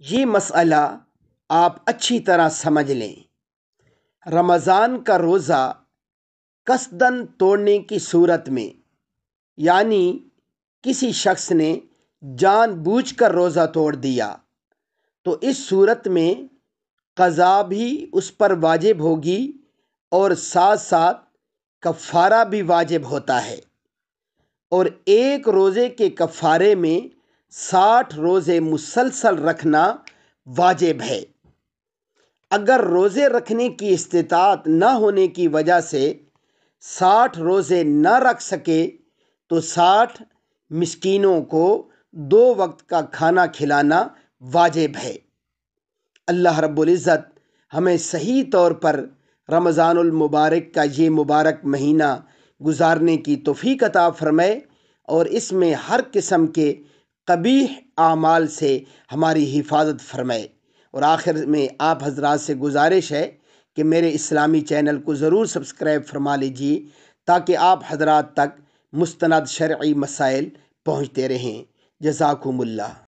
یہ مسئلہ آپ اچھی طرح سمجھ لیں۔ رمضان کا روزہ قصداً توڑنے کی صورت میں، یعنی کسی شخص نے جان بوجھ کر روزہ توڑ دیا، تو اس صورت میں قضا بھی اس پر واجب ہوگی اور ساتھ ساتھ کفارہ بھی واجب ہوتا ہے، اور ایک روزے کے کفارے میں 60 روزے مسلسل رکھنا واجب ہے۔ اگر روزے رکھنے کی استطاعت نہ ہونے کی وجہ سے 60 روزے نہ رکھ سکے تو 60 مسکینوں کو 2 وقت کا کھانا کھلانا واجب ہے۔ اللہ رب العزت ہمیں صحیح طور پر رمضان المبارک کا یہ مبارک مہینہ گزارنے کی توفیق عطا فرمائے، اور اس میں ہر قسم کے قبیح اعمال سے ہماری حفاظت فرمائے۔ اور آخر میں آپ حضرات سے گزارش ہے کہ میرے اسلامی چینل کو ضرور سبسکرائب فرما لیجیے تاکہ آپ حضرات تک مستند شرعی مسائل پہنچتے رہیں۔ جزاکم اللہ۔